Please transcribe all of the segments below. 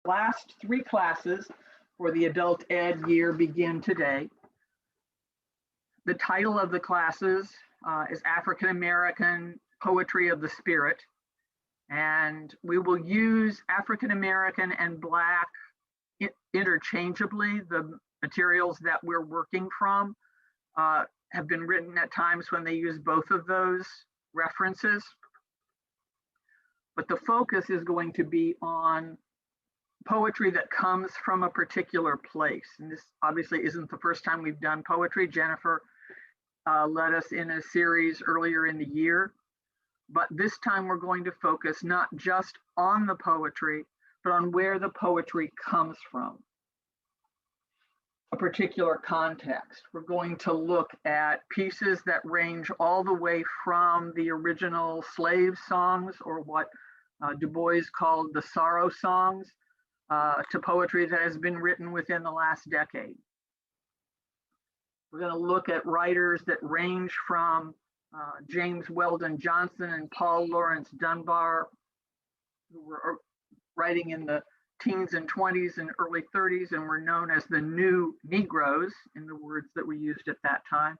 last 3 classes for the adult ed year begin today. The title of the classes is African American Poetry of the Spirit, and we will use African American and Black interchangeably. The materials that we're working from have been written at times when they use both of those references, but the focus is going to be on poetry that comes from a particular place. And this obviously isn't the first time we've done poetry. Jennifer led us in a series earlier in the year, but this time we're going to focus not just on the poetry, but on where the poetry comes from, a particular context. We're going to look at pieces that range all the way from the original slave songs, or what Du Bois called the sorrow songs, to poetry that has been written within the last decade. We're going to look at writers that range from James Weldon Johnson and Paul Laurence Dunbar, who were writing in the teens and 20s and early 30s and were known as the New Negroes, in the words that we used at that time,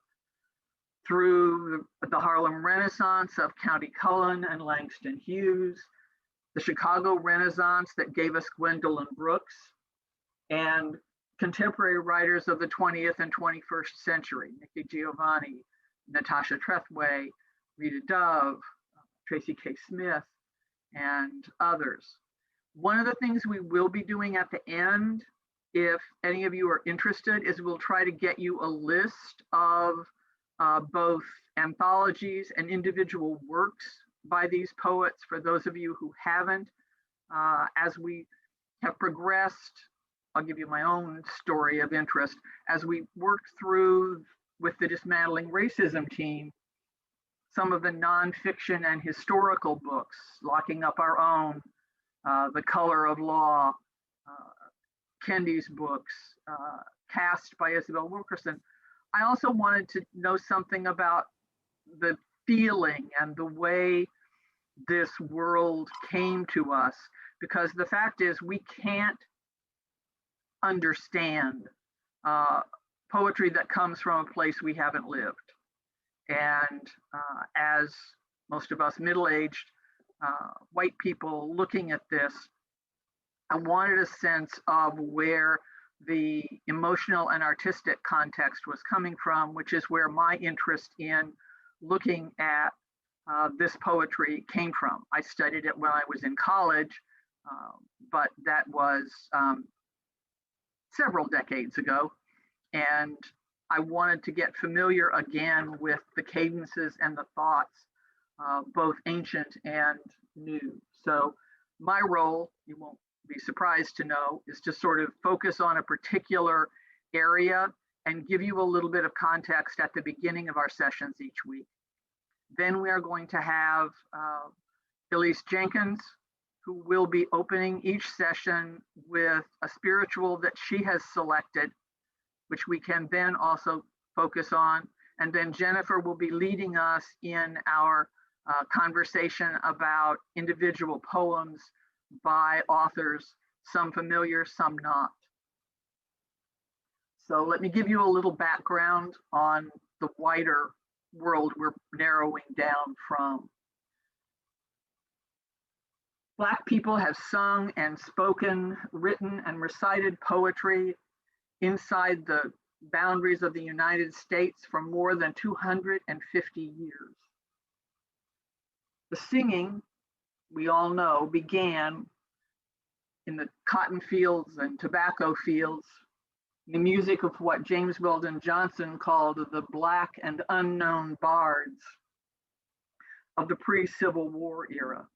through the Harlem Renaissance of Countee Cullen and Langston Hughes, the Chicago Renaissance that gave us Gwendolyn Brooks, and contemporary writers of the 20th and 21st century, Nikki Giovanni, Natasha Trethway, Rita Dove, Tracy K. Smith, and others. One of the things we will be doing at the end, if any of you are interested, is we'll try to get you a list of both anthologies and individual works by these poets for those of you who haven't. As we have progressed, I'll give you my own story of interest. As we worked through with the Dismantling Racism team, some of the nonfiction and historical books, Locking Up Our Own, The Color of Law, Kendi's books, Cast by Isabel Wilkerson. I also wanted to know something about the feeling and the way this world came to us, because the fact is we can't understand poetry that comes from a place we haven't lived. And as most of us middle-aged white people looking at this, I wanted a sense of where the emotional and artistic context was coming from, which is where my interest in looking at this poetry came from. I studied it when I was in college, but that was several decades ago. And I wanted to get familiar again with the cadences and the thoughts, both ancient and new. So my role, you won't be surprised to know, is to sort of focus on a particular area and give you a little bit of context at the beginning of our sessions each week. Then we are going to have Elise Jenkins, who will be opening each session with a spiritual that she has selected, which we can then also focus on. And then Jennifer will be leading us in our conversation about individual poems by authors, some familiar, some not. So let me give you a little background on the wider world we're narrowing down from. Black people have sung and spoken, written and recited poetry inside the boundaries of the United States for more than 250 years. The singing, we all know, began in the cotton fields and tobacco fields, the music of what James Weldon Johnson called the Black and unknown bards of the pre-Civil War era.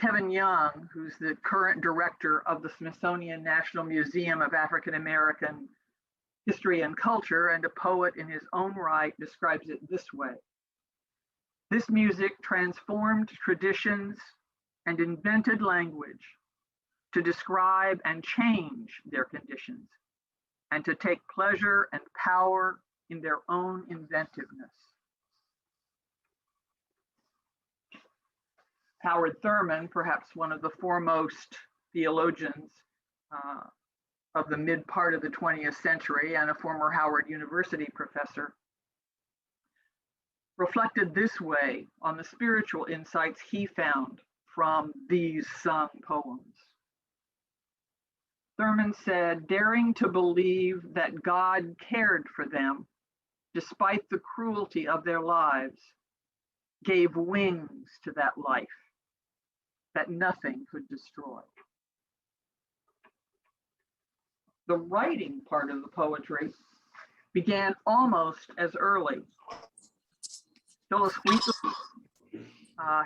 Kevin Young, who's the current director of the Smithsonian National Museum of African American History and Culture and a poet in his own right, describes it this way: this music transformed traditions and invented language to describe and change their conditions and to take pleasure and power in their own inventiveness. Howard Thurman, perhaps one of the foremost theologians of the mid part of the 20th century and a former Howard University professor, reflected this way on the spiritual insights he found from these sung poems. Thurman said, daring to believe that God cared for them despite the cruelty of their lives, gave wings to that life that nothing could destroy. The writing part of the poetry began almost as early. Phyllis Wheatley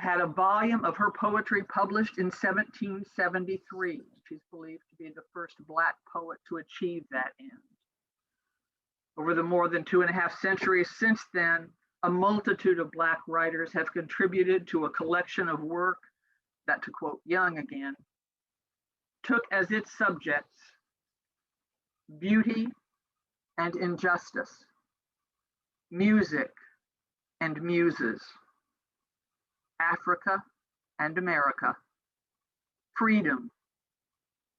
had a volume of her poetry published in 1773. She's believed to be the first Black poet to achieve that end. Over the more than 2.5 centuries since then, a multitude of Black writers have contributed to a collection of work that, to quote Young again, took as its subjects beauty and injustice, music and muses, Africa and America, freedom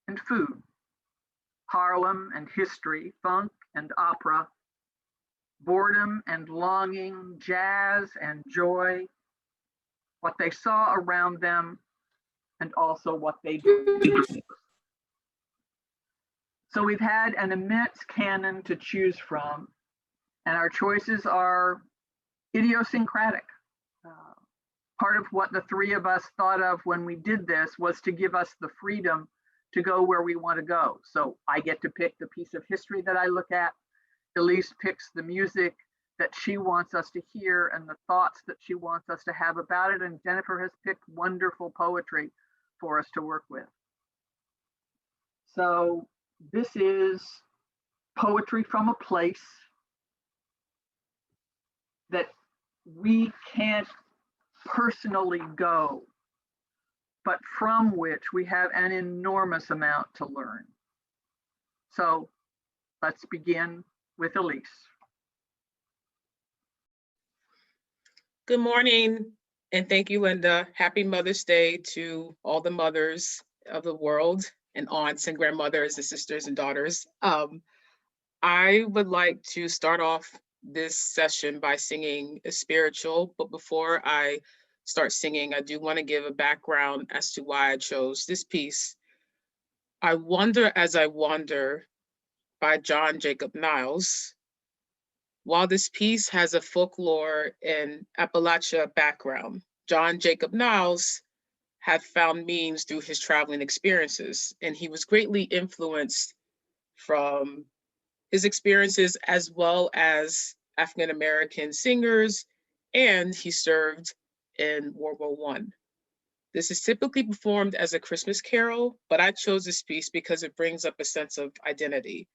and food, Harlem and history, funk and opera, boredom and longing, jazz and joy, what they saw around them, and also what they did. So we've had an immense canon to choose from, and our choices are idiosyncratic. Part of what the three of us thought of when we did this was to give us the freedom to go where we want to go. So I get to pick the piece of history that I look at. Elise picks the music that she wants us to hear and the thoughts that she wants us to have about it. And Jennifer has picked wonderful poetry for us to work with. So this is poetry from a place that we can't personally go, but from which we have an enormous amount to learn. So let's begin with Elise. Good morning, and thank you, Linda. Happy Mother's Day to all the mothers of the world, and aunts and grandmothers and sisters and daughters. I would like to start off this session by singing a spiritual, but before I start singing, I do want to give a background as to why I chose this piece. I Wonder as I Wander by John Jacob Niles. While this piece has a folklore and Appalachia background, John Jacob Niles had found means through his traveling experiences, and he was greatly influenced from his experiences as well as African-American singers, and he served in World War I. This is typically performed as a Christmas carol, but I chose this piece because it brings up a sense of identity.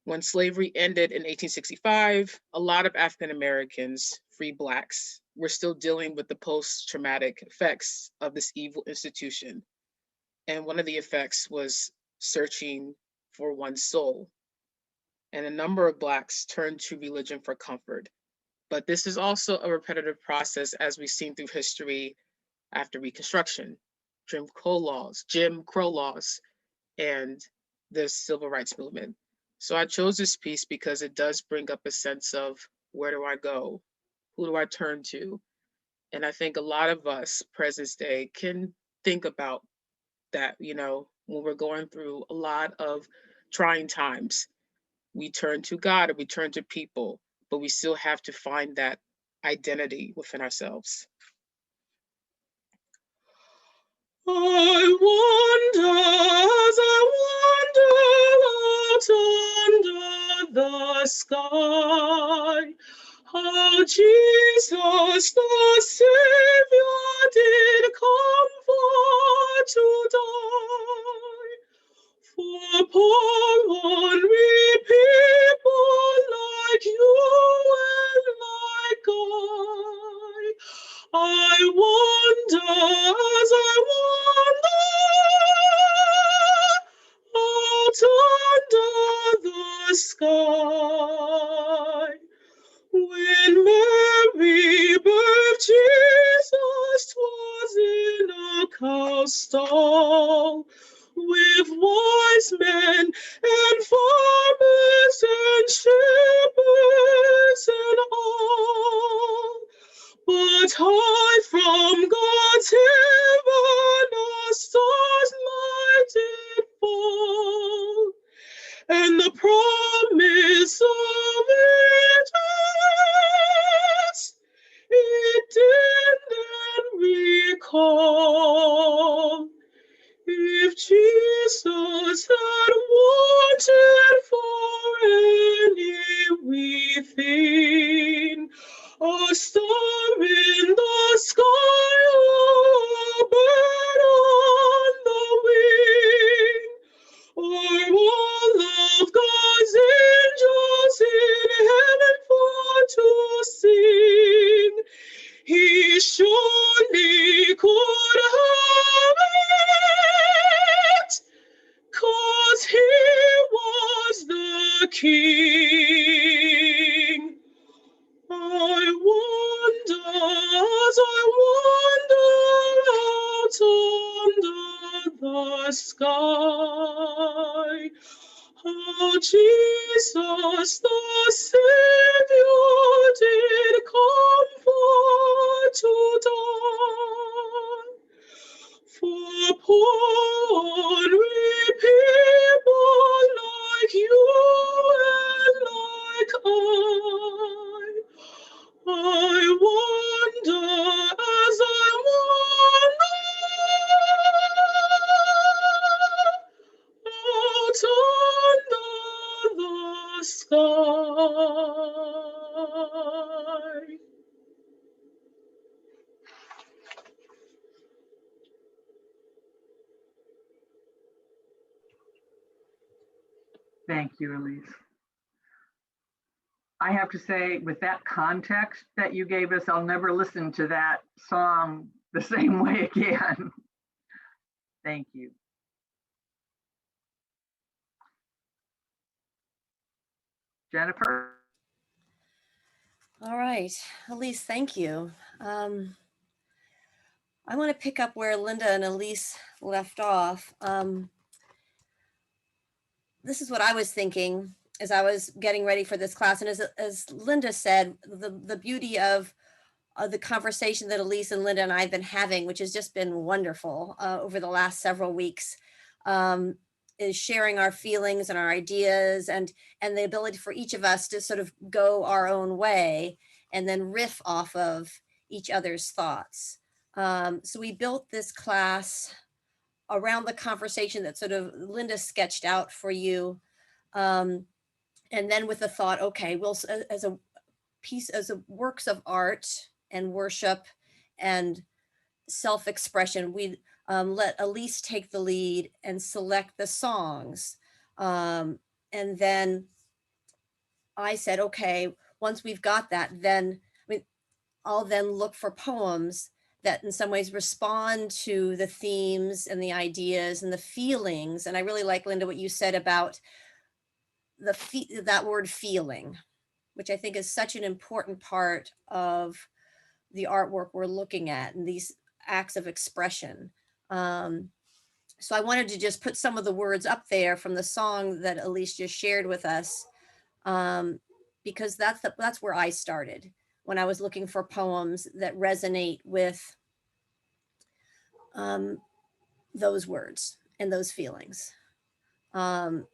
When slavery ended in 1865, a lot of African-Americans, free Blacks, were still dealing with the post-traumatic effects of this evil institution. And one of the effects was searching for one's soul. And a number of Blacks turned to religion for comfort. But this is also a repetitive process as we've seen through history after Reconstruction, Jim Crow laws, and the Civil Rights Movement. So I chose this piece because it does bring up a sense of where do I go? Who do I turn to? And I think a lot of us, present day, can think about that, when we're going through a lot of trying times. We turn to God or we turn to people, but we still have to find that identity within ourselves. I wonder as I wander out under the sky, how Jesus the Savior did come for to die. For poor unreal people like you and like I wonder as I wander out under the sky. When Mary birthed Jesus, 'twas in a cow stall. with wise men and farmers and shepherds and all. But high from God's heaven a star's light did fall, and the promise of ages it did then recall. If Jesus had wanted for any wee thing, a star in the sky, a bird on the wing, or all of God's angels in heaven for to sing, he surely could have it, 'cause he was the king. I wonder as I wander out under the sky, how Jesus the Savior did come for to die. For poor people like you and like I wonder as I wander out under the sky. Thank you, Elise. I have to say, with that context that you gave us, I'll never listen to that song the same way again. Thank you. Jennifer? All right, Elise, thank you. I want to pick up where Linda and Elise left off. This is what I was thinking as I was getting ready for this class. And as Linda said, the beauty of the conversation that Elise and Linda and I have been having, which has just been wonderful over the last several weeks, is sharing our feelings and our ideas and the ability for each of us to sort of go our own way and then riff off of each other's thoughts. So we built this class around the conversation that sort of Linda sketched out for you. And then with the thought, okay, well, as a piece, as a works of art and worship and self-expression, we let Elise take the lead and select the songs. And then I said, okay, once we've got that, then I'll then look for poems that in some ways respond to the themes and the ideas and the feelings. And I really like, Linda, what you said about that word feeling, which I think is such an important part of the artwork we're looking at and these acts of expression. So I wanted to just put some of the words up there from the song that Elise just shared with us, because that's where I started when I was looking for poems that resonate with those words and those feelings. And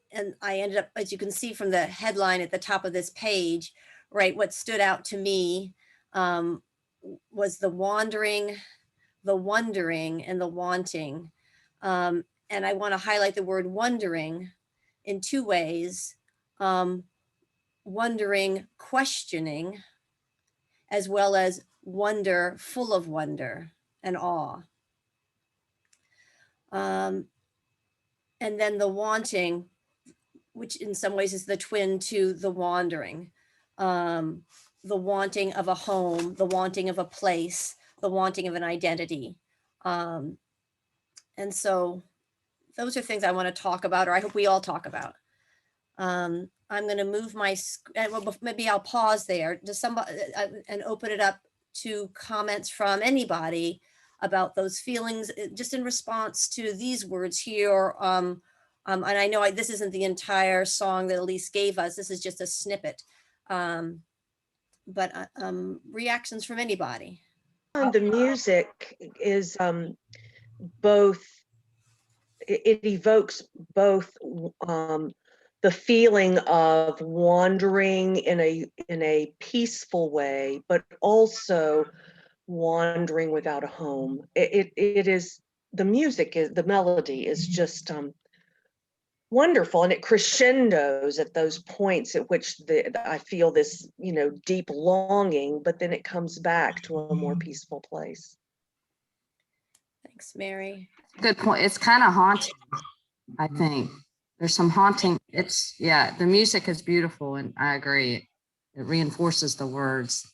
I ended up, as you can see from the headline at the top of this page, right, what stood out to me was the wandering, the wondering, and the wanting. And I want to highlight the word wondering in two ways. Wondering, questioning, as well as wonder, full of wonder and awe. And then the wanting, which in some ways is the twin to the wandering. The wanting of a home, the wanting of a place, the wanting of an identity. And so those are things I want to talk about, or I hope we all talk about. I'm going to move my, well, maybe I'll pause there to somebody and open it up to comments from anybody about those feelings, just in response to these words here. And I know this isn't the entire song that Elise gave us. This is just a snippet. But reactions from anybody. The music is both, it evokes both the feeling of wandering in a peaceful way, but also wandering without a home. It is, the music is, the melody is just wonderful, and it crescendos at those points at which I feel this, deep longing, but then it comes back to a more peaceful place. Thanks, Mary. Good point. It's kind of haunting, I think. There's some haunting. The music is beautiful, and I agree. It reinforces the words.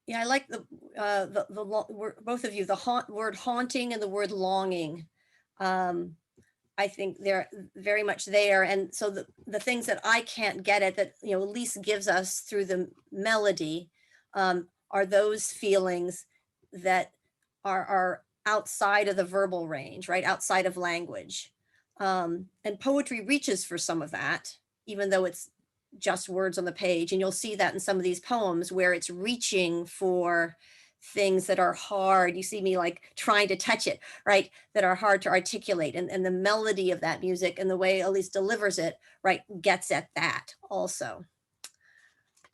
Yeah, I like both of you, the word haunting and the word longing. I think they're very much there. And so the things that I can't get at that, Elise gives us through the melody are those feelings that are outside of the verbal range, right? Outside of language. And poetry reaches for some of that, even though it's just words on the page. And you'll see that in some of these poems where it's reaching for things that are hard. You see me like trying to touch it, right? That are hard to articulate. And the melody of that music and the way Elise delivers it, right, gets at that also.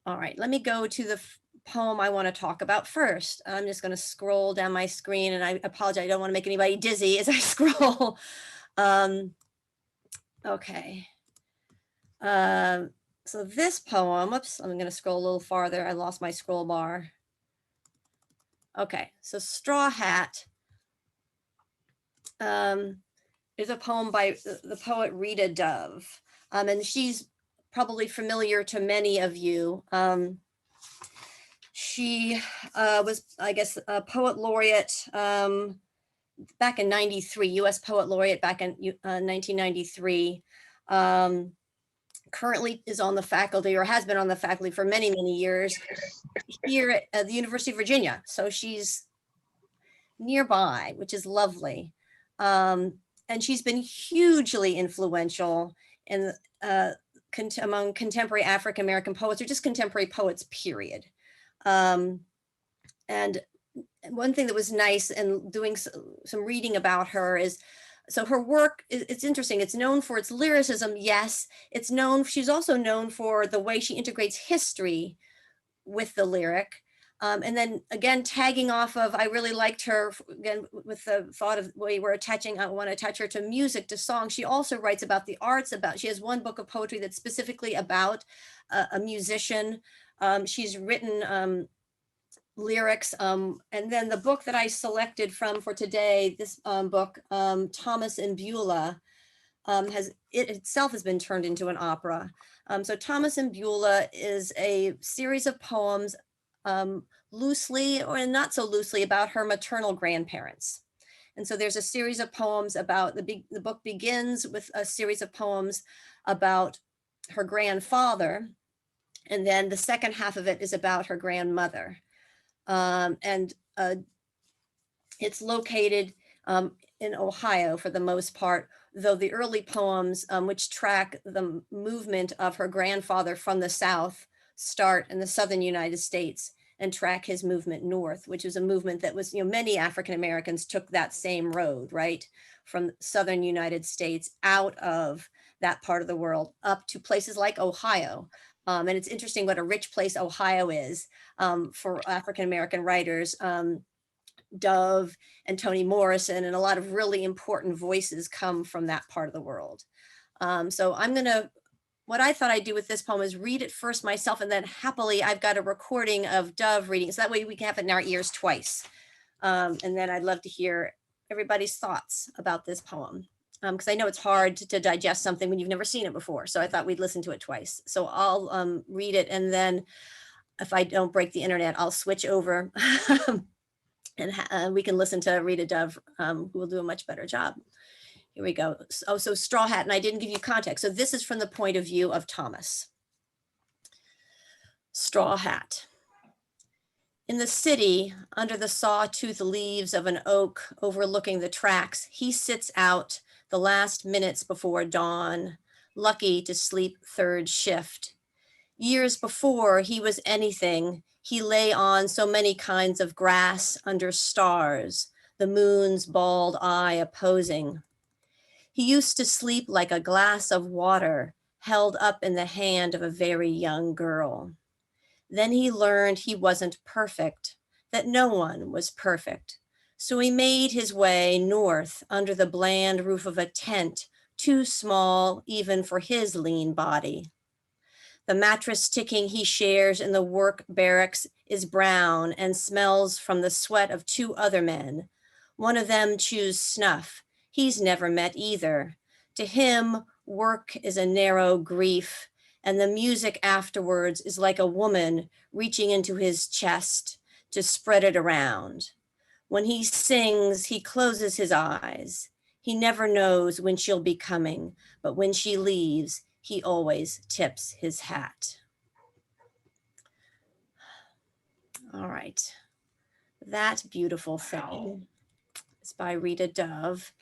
All right, let me go to the poem I want to talk about first. I'm just going to scroll down my screen, and I apologize. I don't want to make anybody dizzy as I scroll. Okay. So this poem, oops, I'm going to scroll a little farther. I lost my scroll bar. Okay, so Straw Hat is a poem by the poet Rita Dove. And she's probably familiar to many of you. She was, I guess, a poet laureate back in 93, US Poet Laureate back in 1993. Currently is on the faculty, or has been on the faculty for many, many years here at the University of Virginia. So she's nearby, which is lovely. And she's been hugely influential in among contemporary African-American poets, or just contemporary poets, period. And one thing that was nice and doing some reading about her is, so her work, it's interesting. It's known for its lyricism. Yes, it's known. She's also known for the way she integrates history with the lyric. And then again, tagging off of, I really liked her, again, with the thought of we were attaching, I want to attach her to music, to song. She also writes about the arts, she has one book of poetry that's specifically about a musician. She's written lyrics. And then the book that I selected from for today, this book, Thomas and Beulah, itself has been turned into an opera. So Thomas and Beulah is a series of poems, loosely or not so loosely, about her maternal grandparents. And so there's a series of poems about, the book begins with a series of poems about her grandfather. And then the second half of it is about her grandmother. It's located in Ohio for the most part, though the early poems, which track the movement of her grandfather from the South, start in the Southern United States and track his movement north, which was a movement that was, many African Americans took that same road, right? From Southern United States out of that part of the world up to places like Ohio. And it's interesting what a rich place Ohio is for African American writers. Dove and Toni Morrison and a lot of really important voices come from that part of the world. So what I thought I'd do with this poem is read it first myself, and then happily I've got a recording of Dove reading, so that way we can have it in our ears twice. And then I'd love to hear everybody's thoughts about this poem, because I know it's hard to digest something when you've never seen it before. So I thought we'd listen to it twice. So I'll read it, and then if I don't break the internet, I'll switch over and we can listen to Rita Dove, who will do a much better job. Here we go. So Straw Hat, and I didn't give you context. So this is from the point of view of Thomas. Straw Hat. In the city, under the sawtooth leaves of an oak overlooking the tracks, he sits out the last minutes before dawn, lucky to sleep third shift. Years before he was anything, he lay on so many kinds of grass under stars, the moon's bald eye opposing. He used to sleep like a glass of water held up in the hand of a very young girl. Then he learned he wasn't perfect, that no one was perfect. So he made his way north under the bland roof of a tent, too small even for his lean body. The mattress ticking he shares in the work barracks is brown and smells from the sweat of two other men. One of them chews snuff. He's never met either. To him, work is a narrow grief, and the music afterwards is like a woman reaching into his chest to spread it around. When he sings, he closes his eyes. He never knows when she'll be coming, but when she leaves, he always tips his hat. All right. That beautiful thing is by Rita Dove.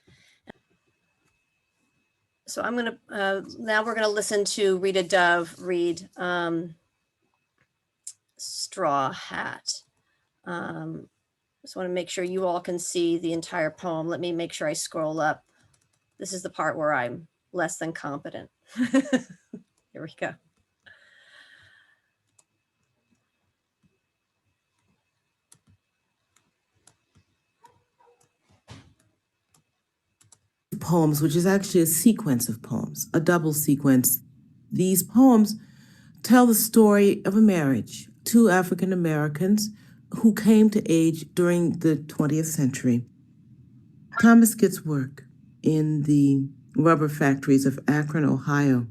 So I'm going to, now we're going to listen to Rita Dove read Straw Hat. Just want to make sure you all can see the entire poem. Let me make sure I scroll up. This is the part where I'm less than competent. Here we go. Poems, which is actually a sequence of poems, a double sequence. These poems tell the story of a marriage, two African Americans who came to age during the 20th century. Thomas gets work in the rubber factories of Akron, Ohio,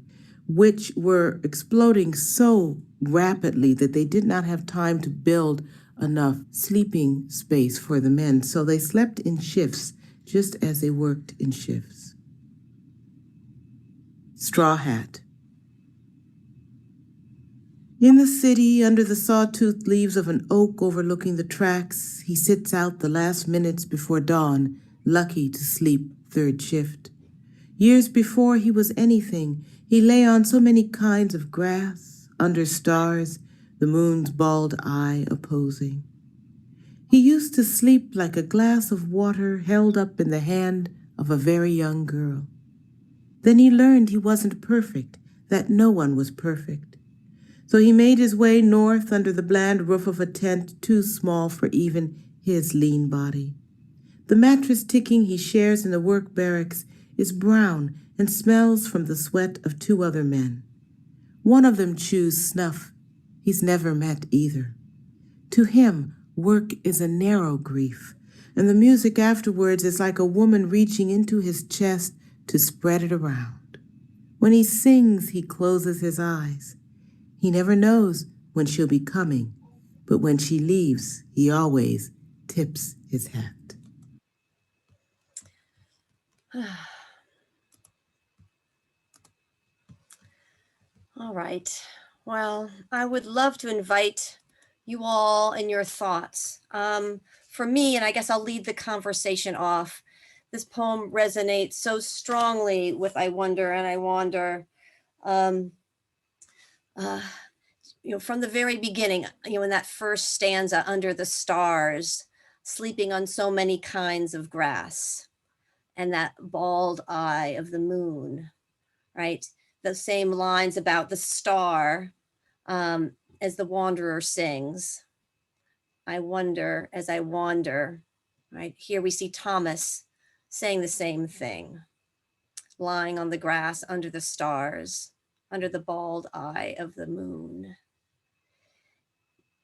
which were exploding so rapidly that they did not have time to build enough sleeping space for the men, so they slept in shifts just as they worked in shifts. Straw Hat. In the city, under the sawtooth leaves of an oak overlooking the tracks, he sits out the last minutes before dawn, lucky to sleep third shift. Years before he was anything, he lay on so many kinds of grass, under stars, the moon's bald eye opposing. He used to sleep like a glass of water held up in the hand of a very young girl. Then he learned he wasn't perfect, that no one was perfect. So he made his way north under the bland roof of a tent too small for even his lean body. The mattress ticking he shares in the work barracks is brown and smells from the sweat of two other men. One of them chews snuff. He's never met either. To him, work is a narrow grief, and the music afterwards is like a woman reaching into his chest to spread it around. When he sings, he closes his eyes. He never knows when she'll be coming, but when she leaves, he always tips his hat. All right. Well, I would love to invite you all and your thoughts. For me, and I guess I'll lead the conversation off, this poem resonates so strongly with I Wonder and I Wander. From the very beginning, in that first stanza, under the stars, sleeping on so many kinds of grass, and that bald eye of the moon, right? The same lines about the star as the wanderer sings. I wonder as I wander, right? Here we see Thomas saying the same thing, lying on the grass under the stars, under the bald eye of the moon.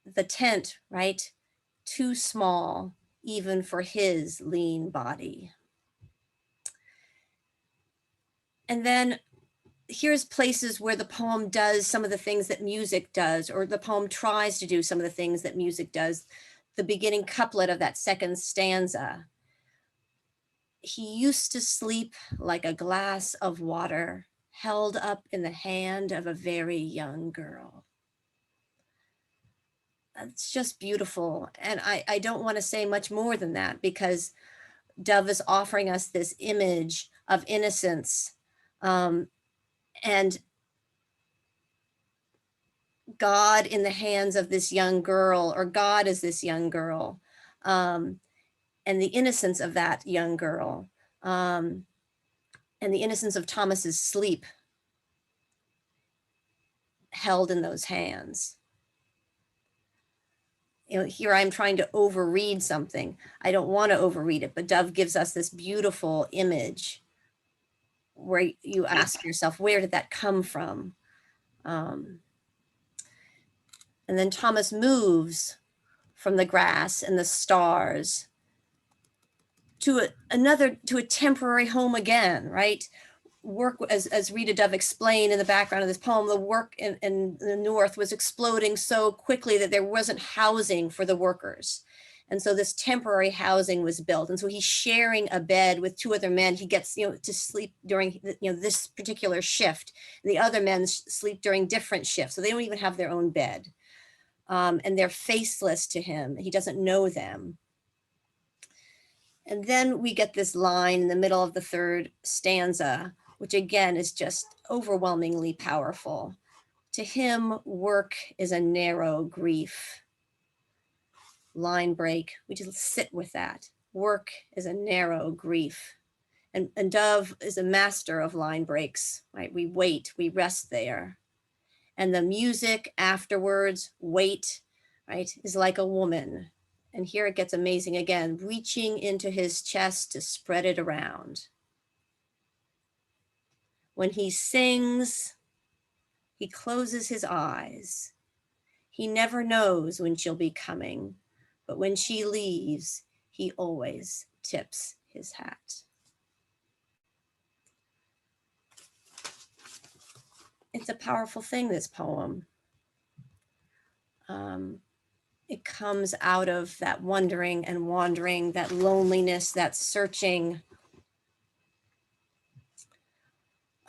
The tent, right? Too small, even for his lean body. And then here's places where the poem does some of the things that music does, or the poem tries to do some of the things that music does. The beginning couplet of that second stanza. He used to sleep like a glass of water held up in the hand of a very young girl. it's just beautiful. And I don't want to say much more than that, because Dove is offering us this image of innocence, and God in the hands of this young girl, or God as this young girl, and the innocence of that young girl, and the innocence of Thomas's sleep held in those hands. You know, here I'm trying to overread something. I don't want to overread it, but Dove gives us this beautiful image where you ask yourself, where did that come from? And then Thomas moves from the grass and the stars to a temporary home again, right? Work, as Rita Dove explained in the background of this poem, the work in the North was exploding so quickly that there wasn't housing for the workers. And so this temporary housing was built. And so he's sharing a bed with two other men. He gets, to sleep during, this particular shift. And the other men sleep during different shifts. So they don't even have their own bed. And they're faceless to him. He doesn't know them. And then we get this line in the middle of the third stanza, which again is just overwhelmingly powerful. To him, work is a narrow grief. Line break, we just sit with that. Work is a narrow grief. And Dove is a master of line breaks, right? We wait, we rest there. And the music afterwards, wait, right, is like a woman. And here it gets amazing again, reaching into his chest to spread it around. When he sings, he closes his eyes. He never knows when she'll be coming, but when she leaves, he always tips his hat. It's a powerful thing, this poem. It comes out of that wondering and wandering, that loneliness, that searching.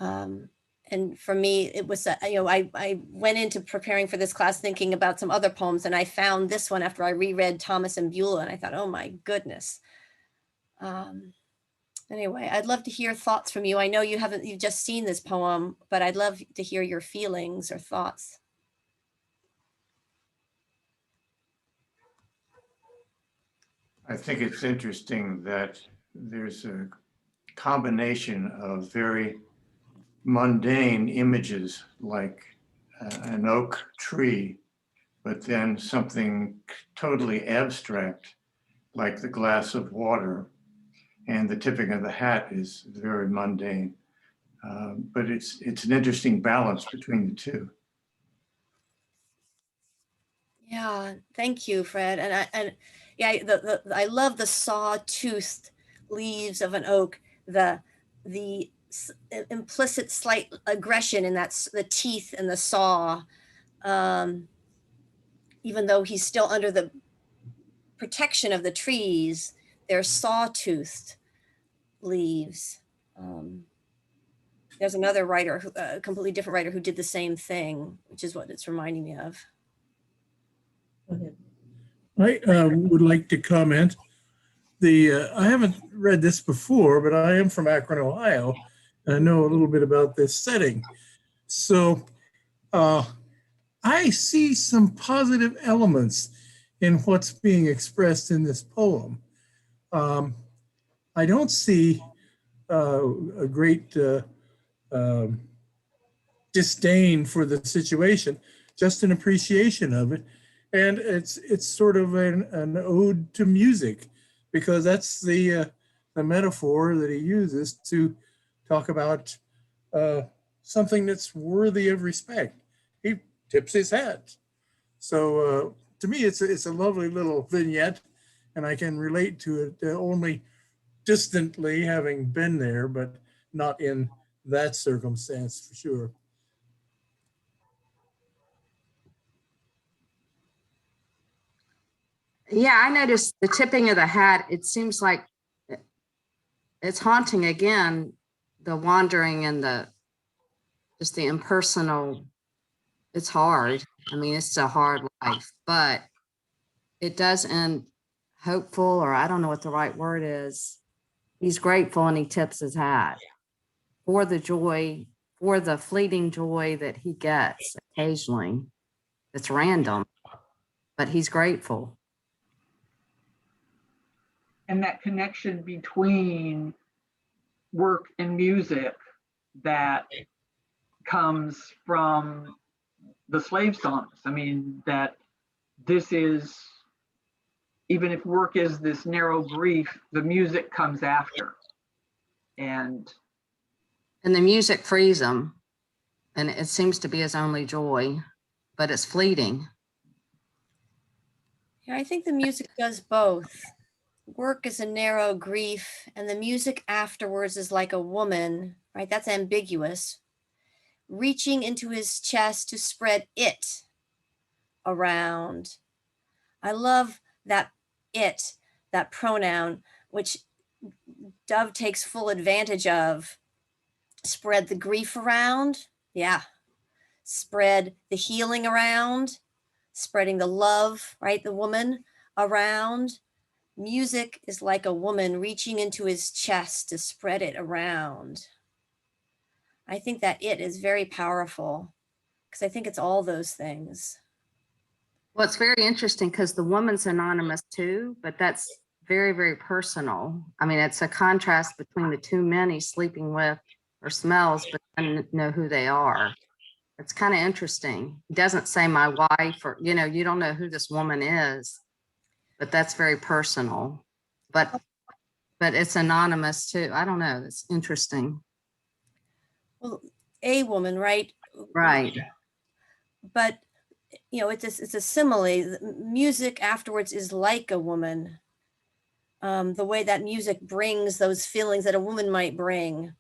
And for me, it was, I went into preparing for this class thinking about some other poems, and I found this one after I reread Thomas and Beulah, and I thought, oh my goodness. Anyway, I'd love to hear thoughts from you. I know you've just seen this poem, but I'd love to hear your feelings or thoughts. I think it's interesting that there's a combination of very mundane images like an oak tree, but then something totally abstract like the glass of water, and the tipping of the hat is very mundane. But it's an interesting balance between the two. Yeah, thank you, Fred. And I love the sawtoothed leaves of an oak, the implicit slight aggression in the teeth and the saw, even though he's still under the protection of the trees, they're sawtoothed leaves. There's another writer, a completely different writer, who did the same thing, which is what it's reminding me of. I would like to comment. I haven't read this before, but I am from Akron, Ohio, and I know a little bit about this setting. So I see some positive elements in what's being expressed in this poem. I don't see a great disdain for the situation, just an appreciation of it. And it's sort of an ode to music, because that's the metaphor that he uses to talk about something that's worthy of respect. He tips his hat. So to me, it's a lovely little vignette, and I can relate to it only distantly, having been there, but not in that circumstance for sure. Yeah, I noticed the tipping of the hat. It seems like it's haunting again, the wandering and just the impersonal. It's hard. I mean, it's a hard life, but it does end hopeful, or I don't know what the right word is. He's grateful and he tips his hat for the joy, for the fleeting joy that he gets occasionally. It's random, but he's grateful. And that connection between work and music that comes from the slave songs. I mean, that this is, even if work is this narrow grief, the music comes after. And the music frees him, and it seems to be his only joy, but it's fleeting. Yeah, I think the music does both. Work is a narrow grief, and the music afterwards is like a woman, right? That's ambiguous. Reaching into his chest to spread it around. I love that it, that pronoun, which Dove takes full advantage of. Spread the grief around. Yeah. Spread the healing around. Spreading the love, right? The woman around. Music is like a woman reaching into his chest to spread it around. I think that it is very powerful because I think it's all those things. Well, it's very interesting because the woman's anonymous too, but that's very, very personal. I mean, it's a contrast between the two men he's sleeping with or smells, but doesn't know who they are. It's kind of interesting. He doesn't say my wife, or, you know, you don't know who this woman is, but that's very personal. But it's anonymous too. I don't know. It's interesting. Well, a woman, right? Right. But you know, it's a simile. Music afterwards is like a woman. The way that music brings those feelings that a woman might bring.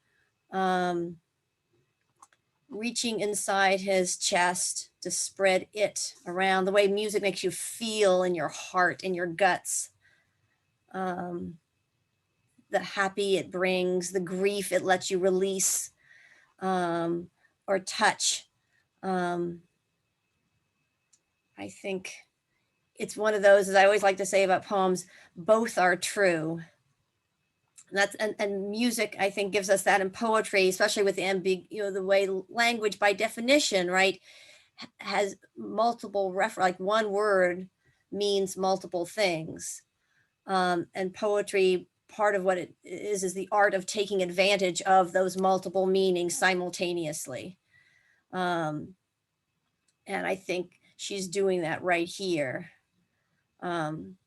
Reaching inside his chest to spread it around, the way music makes you feel in your heart, in your guts. The happy it brings, the grief it lets you release or touch. I think it's one of those, as I always like to say about poems, both are true. And music, I think, gives us that in poetry, especially with the way language by definition, right, has multiple like one word means multiple things. And poetry, part of what it is the art of taking advantage of those multiple meanings simultaneously. And I think she's doing that right here.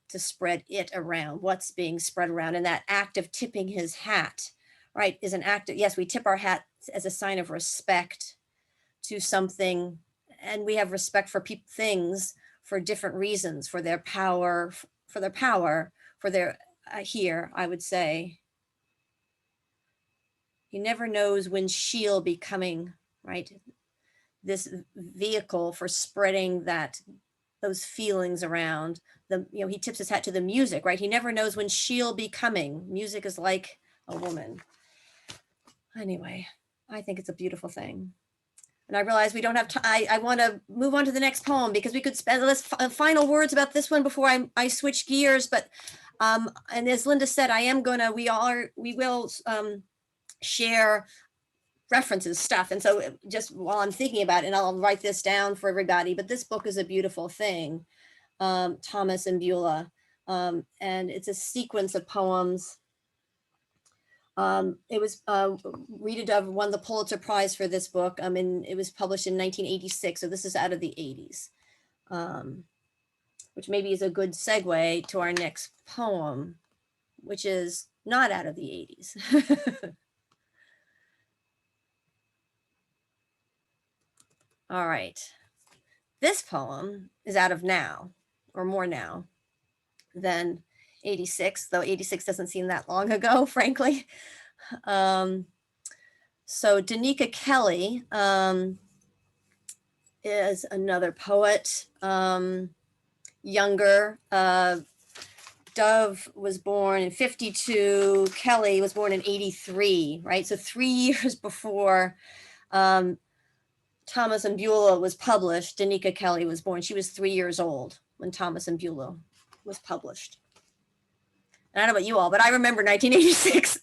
To spread it around, what's being spread around. And that act of tipping his hat, right, is an act of, yes, we tip our hat as a sign of respect to something. And we have respect for things for different reasons, for their power, here, I would say. He never knows when she'll be coming, right? This vehicle for spreading those feelings around. He tips his hat to the music, right? He never knows when she'll be coming. Music is like a woman. Anyway, I think it's a beautiful thing. And I realize we don't have time. I want to move on to the next poem because we could spend final words about this one before I switch gears. But and as Linda said, we will share references, stuff. And so just while I'm thinking about it, and I'll write this down for everybody, but this book is a beautiful thing. Thomas and Beulah. And it's a sequence of poems. It was Rita Dove won the Pulitzer Prize for this book. And it was published in 1986. So this is out of the 80s, which maybe is a good segue to our next poem, which is not out of the 80s. All right. This poem is out of now, or more now than 86, though 86 doesn't seem that long ago, frankly. So Danica Kelly is another poet, younger. Dove was born in 52. Kelly was born in 83, right? So 3 years before Thomas and Beulah was published, Danica Kelly was born. She was 3 years old when Thomas and Beulah was published. And I don't know about you all, but I remember 1986.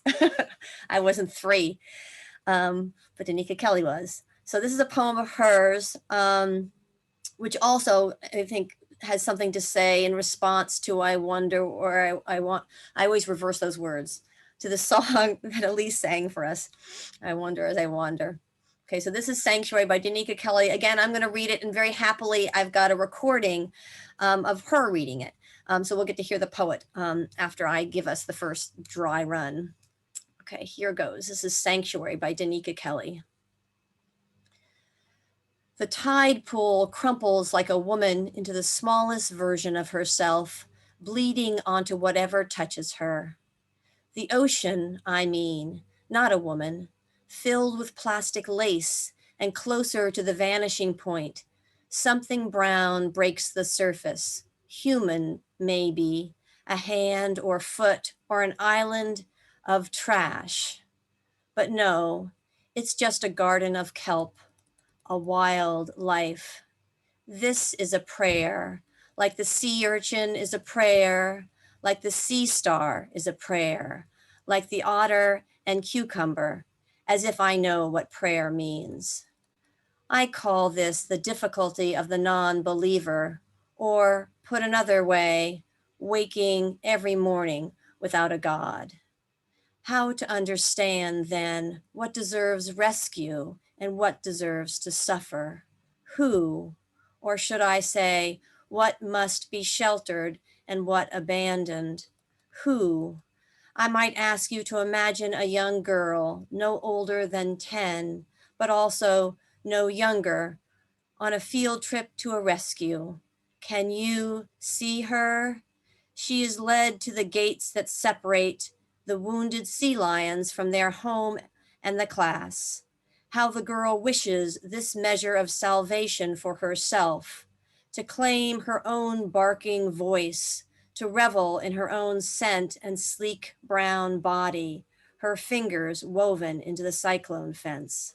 I wasn't 3, but Danica Kelly was. So this is a poem of hers, which also I think has something to say in response to I wonder, or I want, I always reverse those words, to the song that Elise sang for us, I wonder as I wander. Okay, so this is Sanctuary by Danica Kelly. Again, I'm going to read it, and very happily, I've got a recording of her reading it. So we'll get to hear the poet after I give us the first dry run. Okay, here goes. This is Sanctuary by Danica Kelly. The tide pool crumples like a woman into the smallest version of herself, bleeding onto whatever touches her. The ocean, I mean, not a woman, filled with plastic lace and closer to the vanishing point. Something brown breaks the surface, human, maybe, a hand or foot or an island of trash. But no, it's just a garden of kelp, a wild life. This is a prayer, like the sea urchin is a prayer, like the sea star is a prayer, like the otter and cucumber, as if I know what prayer means. I call this the difficulty of the non-believer, or put another way, waking every morning without a God. How to understand then what deserves rescue and what deserves to suffer? Who, or should I say, what must be sheltered and what abandoned? Who? I might ask you to imagine a young girl, no older than 10, but also no younger, on a field trip to a rescue. Can you see her? She is led to the gates that separate the wounded sea lions from their home and the class. How the girl wishes this measure of salvation for herself, to claim her own barking voice, to revel in her own scent and sleek brown body, her fingers woven into the cyclone fence.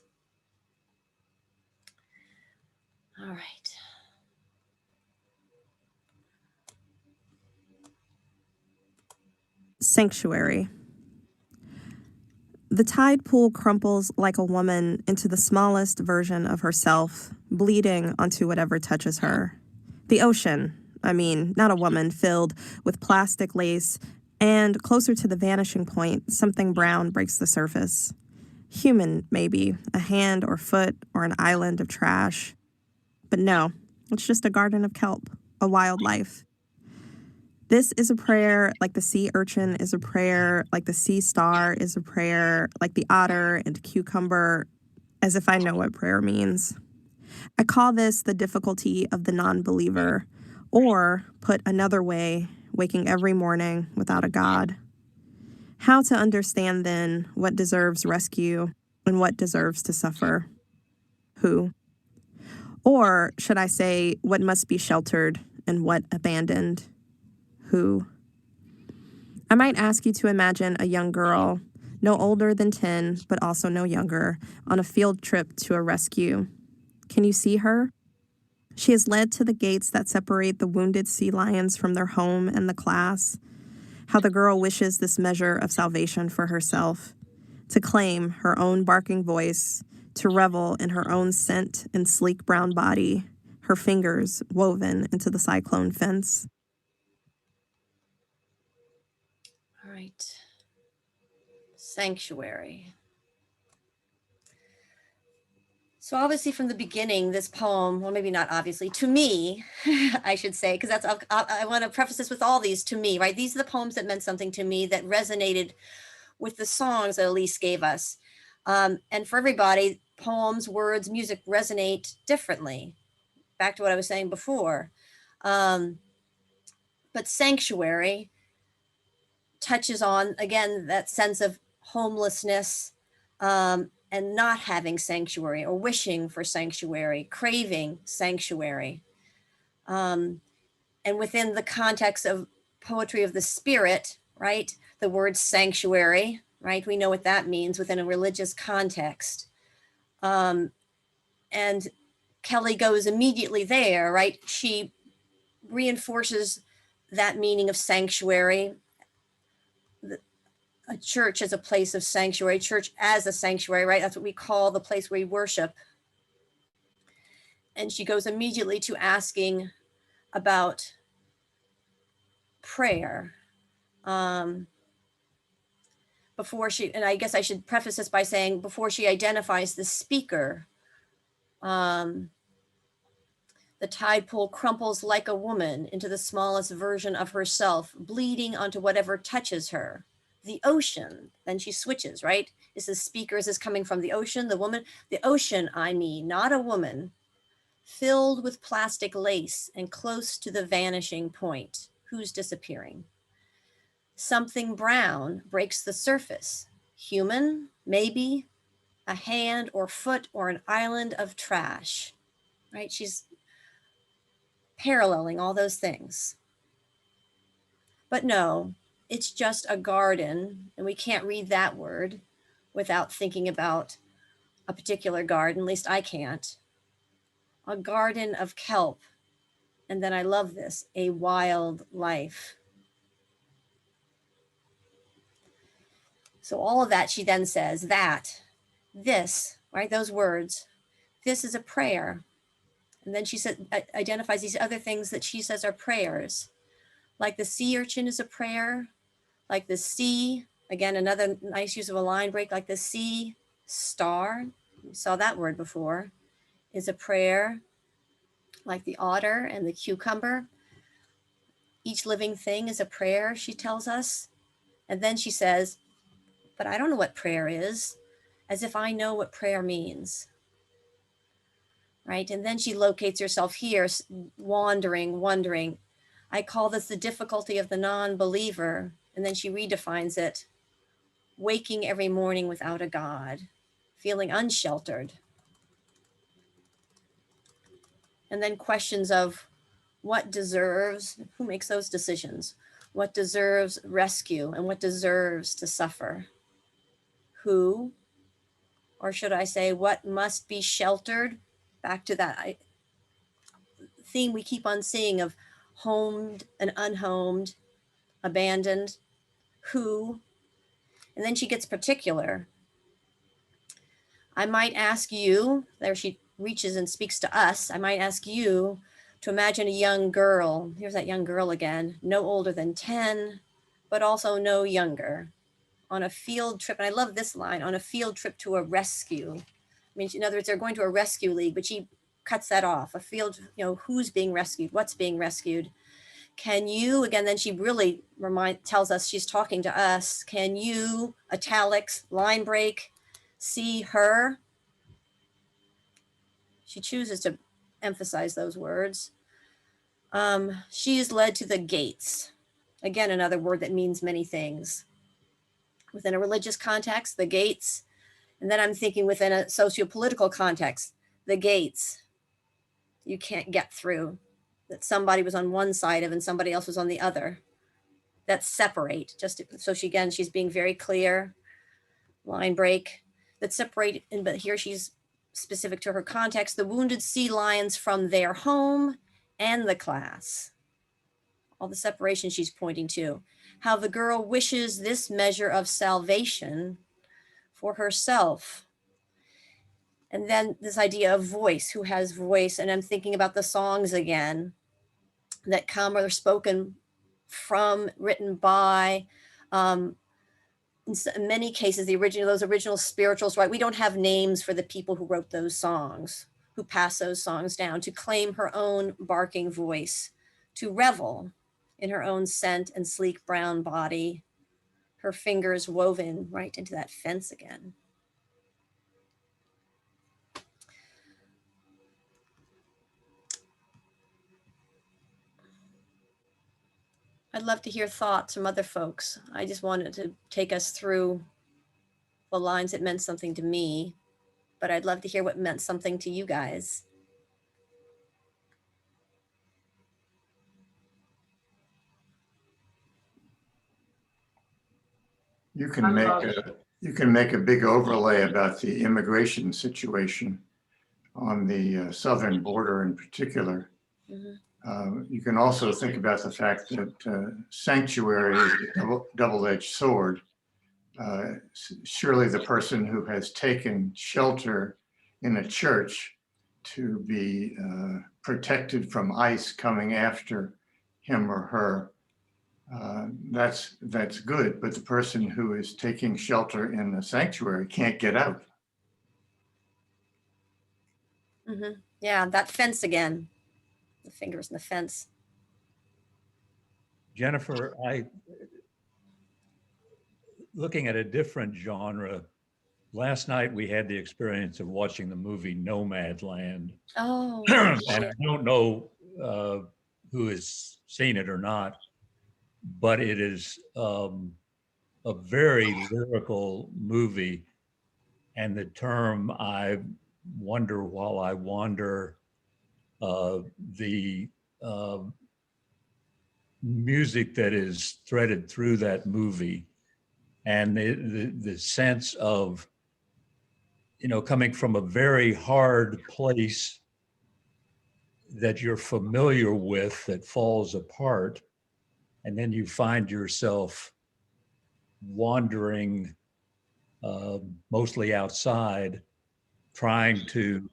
All right. Sanctuary. The tide pool crumples like a woman into the smallest version of herself, bleeding onto whatever touches her. The ocean, I mean, not a woman, filled with plastic lace, and closer to the vanishing point, something brown breaks the surface. Human, maybe, a hand or foot or an island of trash. But no, it's just a garden of kelp, a wild life. This is a prayer like the sea urchin is a prayer, like the sea star is a prayer, like the otter and cucumber, as if I know what prayer means. I call this the difficulty of the non-believer, or, put another way, waking every morning without a God. How to understand then what deserves rescue and what deserves to suffer? Who? Or should I say what must be sheltered and what abandoned? Who? I might ask you to imagine a young girl, no older than 10, but also no younger, on a field trip to a rescue. Can you see her? She is led to the gates that separate the wounded sea lions from their home and the class. How the girl wishes this measure of salvation for herself, to claim her own barking voice, to revel in her own scent and sleek brown body, her fingers woven into the cyclone fence. All right. Sanctuary. So obviously from the beginning, this poem, well, maybe not obviously, to me, I should say, because that's, I want to preface this with all these to me, right? These are the poems that meant something to me, that resonated with the songs that Elise gave us. And for everybody, poems, words, music resonate differently. Back to what I was saying before. But Sanctuary touches on, again, that sense of homelessness, and not having sanctuary, or wishing for sanctuary, craving sanctuary. And within the context of poetry of the spirit, right? The word sanctuary, right? We know what that means within a religious context. And Kelly goes immediately there, right? She reinforces that meaning of sanctuary, a church as a place of sanctuary, church as a sanctuary, right? That's what we call the place where we worship. And she goes immediately to asking about prayer. Before she, and I guess I should preface this by saying, before she identifies the speaker, the tide pool crumples like a woman into the smallest version of herself, bleeding onto whatever touches her. The ocean, then she switches, right? Is the speaker, is this coming from the ocean, the woman? The ocean, I mean, not a woman, filled with plastic lace and close to the vanishing point. Who's disappearing? Something brown breaks the surface. Human, maybe, a hand or foot or an island of trash, right? She's paralleling all those things. But no, it's just a garden, and we can't read that word without thinking about a particular garden, at least I can't. A garden of kelp, and then I love this, a wild life. So all of that, she then says that, this, right, those words, this is a prayer. And then she said, identifies these other things that she says are prayers. Like the sea urchin is a prayer, like the sea, again, another nice use of a line break, like the sea star, we saw that word before, is a prayer, like the otter and the cucumber. Each living thing is a prayer, she tells us. And then she says, but I don't know what prayer is, as if I know what prayer means. Right? And then she locates herself here, wandering, wondering. I call this the difficulty of the non-believer. And then she redefines it, waking every morning without a God, feeling unsheltered. And then questions of what deserves, who makes those decisions? What deserves rescue and what deserves to suffer? Who, or should I say, what must be sheltered? Back to that theme we keep on seeing of homed and unhomed, abandoned, who, and then she gets particular. I might ask you, there she reaches and speaks to us, I might ask you to imagine a young girl, here's that young girl again, no older than 10, but also no younger, on a field trip, and I love this line, on a field trip to a rescue. I mean, in other words, they're going to a rescue league, but she cuts that off. A field, you know, who's being rescued, what's being rescued. Can you, again, then she really tells us she's talking to us. Can you, italics, line break, see her? She chooses to emphasize those words. She is led to the gates. Again, another word that means many things. Within a religious context, the gates. And then I'm thinking within a socio-political context, the gates you can't get through, that somebody was on one side of and somebody else was on the other, that separate, just so she's being very clear, line break, that separate, but here she's specific to her context, the wounded sea lions from their home and the class. All the separation she's pointing to, how the girl wishes this measure of salvation for herself. And then this idea of voice, who has voice, and I'm thinking about the songs again that come or are spoken from, written by, in many cases, those original spirituals, right? We don't have names for the people who wrote those songs, who passed those songs down, to claim her own barking voice, to revel in her own scent and sleek brown body, her fingers woven right into that fence again. I'd love to hear thoughts from other folks. I just wanted to take us through the lines that meant something to me, but I'd love to hear what meant something to you guys. You can make a big overlay about the immigration situation on the southern border in particular. Mhm. You can also think about the fact that sanctuary is a double-edged sword. Surely the person who has taken shelter in a church to be protected from ICE coming after him or her, that's good. But the person who is taking shelter in the sanctuary can't get out. Yeah, that fence again. The fingers in the fence. Jennifer, looking at a different genre, last night we had the experience of watching the movie Nomadland. Oh, And I don't know who has seen it or not, but it is a very lyrical movie. And the term "I wonder while I wander," the music that is threaded through that movie, and the sense of, coming from a very hard place that you're familiar with that falls apart, and then you find yourself wandering mostly outside, trying to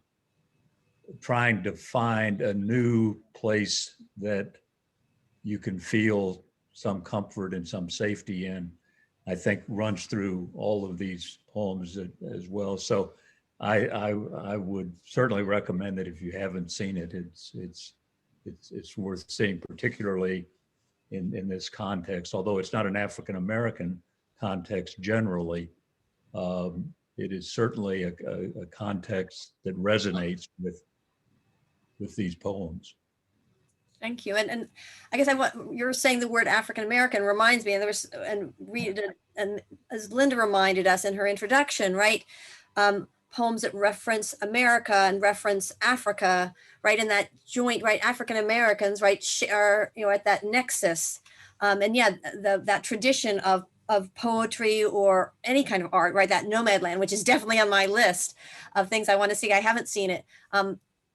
find a new place that you can feel some comfort and some safety in, I think runs through all of these poems as well. So I would certainly recommend that if you haven't seen it, it's worth seeing, particularly in this context. Although it's not an African-American context generally, it is certainly a context that resonates with these poems. thank you. And I guess you're saying the word African-American reminds me, and and as Linda reminded us in her introduction, right? Poems that reference America and reference Africa, right? In that joint, right? African-Americans, right? Are, at that nexus. And yeah, that tradition of poetry or any kind of art, right? That Nomadland, which is definitely on my list of things I want to see. I haven't seen it.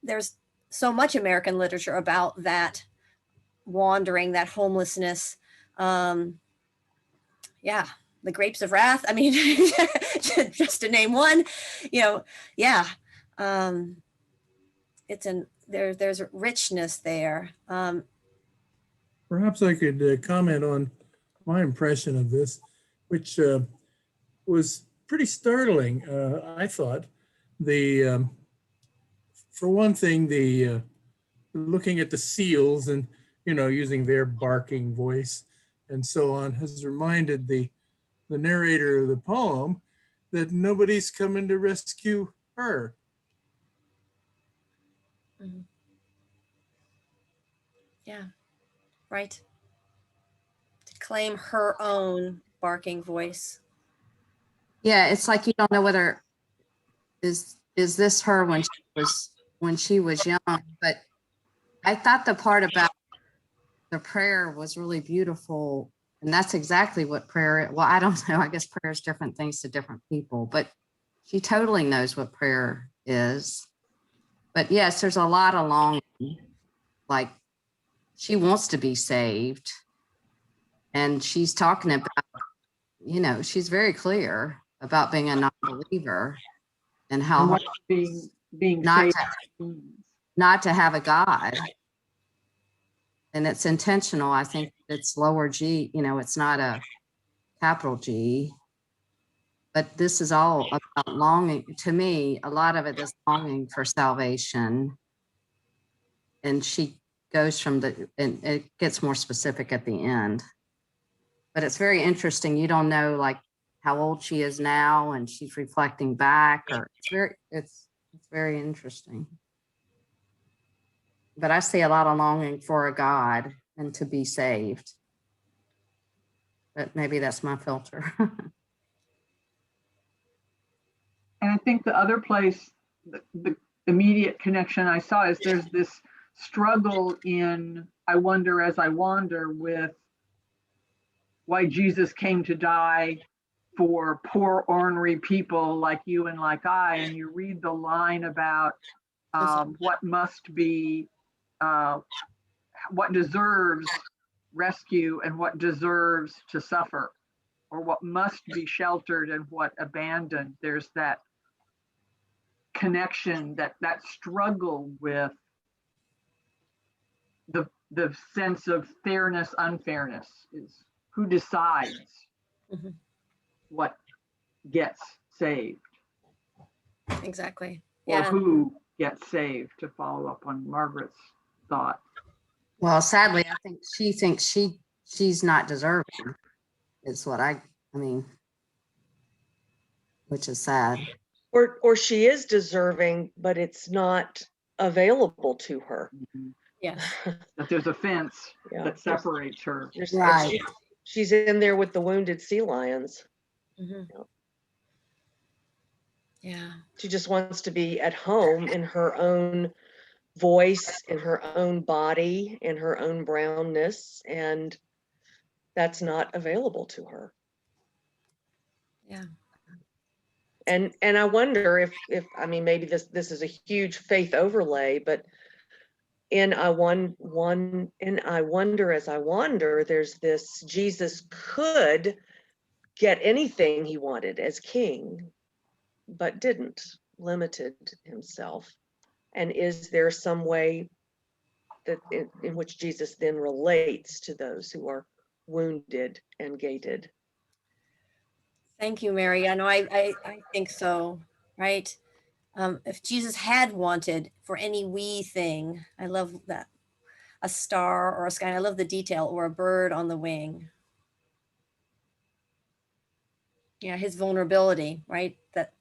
There's so much American literature about that wandering, that homelessness. Yeah, The Grapes of Wrath. I mean, just to name one, yeah. There's richness there. Perhaps I could comment on my impression of this, which was pretty startling. I thought for one thing, the looking at the seals and using their barking voice and so on has reminded the narrator of the poem that nobody's coming to rescue her. Mhm. Yeah, right. To claim her own barking voice. Yeah, it's like you don't know whether is this her when she was young. But I thought the part about the prayer was really beautiful, and that's exactly what prayer. Well, I don't know. I guess prayer is different things to different people, but she totally knows what prayer is. But yes, there's a lot of longing, like she wants to be saved, and she's talking about, she's very clear about being a non-believer and how And what being not saved to, means. not to have a God. And it's intentional. I think it's lower G, it's not a capital G, but this is all about longing. To me, a lot of it is longing for salvation. And she goes and it gets more specific at the end. But it's very interesting. You don't know like how old she is now, and she's reflecting back, or it's very interesting. But I see a lot of longing for a God and to be saved. But maybe that's my filter. And I think the other place, the immediate connection I saw is there's this struggle in I Wonder as I Wander with why Jesus came to die for poor, ornery people like you and like I. And you read the line about what must be what deserves rescue and what deserves to suffer, or what must be sheltered and what abandoned. There's that connection, that struggle with the sense of fairness, unfairness, is who decides Mhm. what gets saved, Exactly. or Yeah. who gets saved, to follow up on Margaret's thought. Well, sadly, I think she thinks she's not deserving. Is what I mean, which is sad. Or she is deserving, but it's not available to her. Yes. That there's a fence Yeah, that separates her. there's- Right. she's in there with the wounded sea lions. Mhm. Yep. Yeah. She just wants to be at home in her own voice, in her own body, in her own brownness, and that's not available to her. Yeah. And I wonder if I mean, maybe this is a huge faith overlay, but in I wonder as I wander, there's this: Jesus could get anything he wanted as king, but didn't, limited himself. And is there some way that in which Jesus then relates to those who are wounded and gated? Thank you, Mary. I know I think so, right? If Jesus had wanted for any wee thing, I love that, a star or a sky, I love the detail, or a bird on the wing. Yeah, his vulnerability, right? That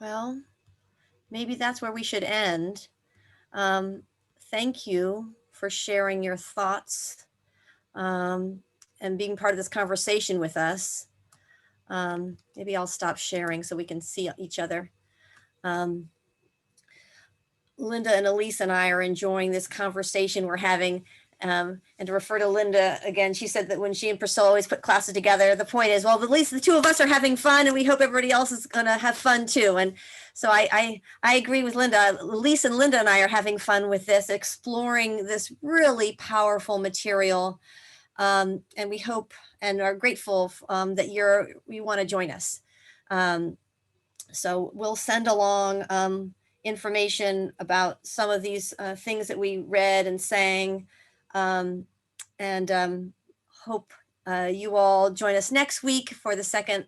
well, maybe that's where we should end. Thank you for sharing your thoughts and being part of this conversation with us. Maybe I'll stop sharing so we can see each other. Linda and Elise and I are enjoying this conversation we're having. And to refer to Linda again, she said that when she and Priscilla always put classes together, the point is, well, at least the two of us are having fun, and we hope everybody else is going to have fun too. And so I agree with Linda. Elise and Linda and I are having fun with this, exploring this really powerful material. And we hope and are grateful that you want to join us. So we'll send along information about some of these things that we read and sang, and hope you all join us next week for the second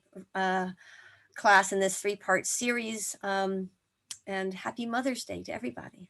class in this 3-part series. And happy Mother's Day to everybody.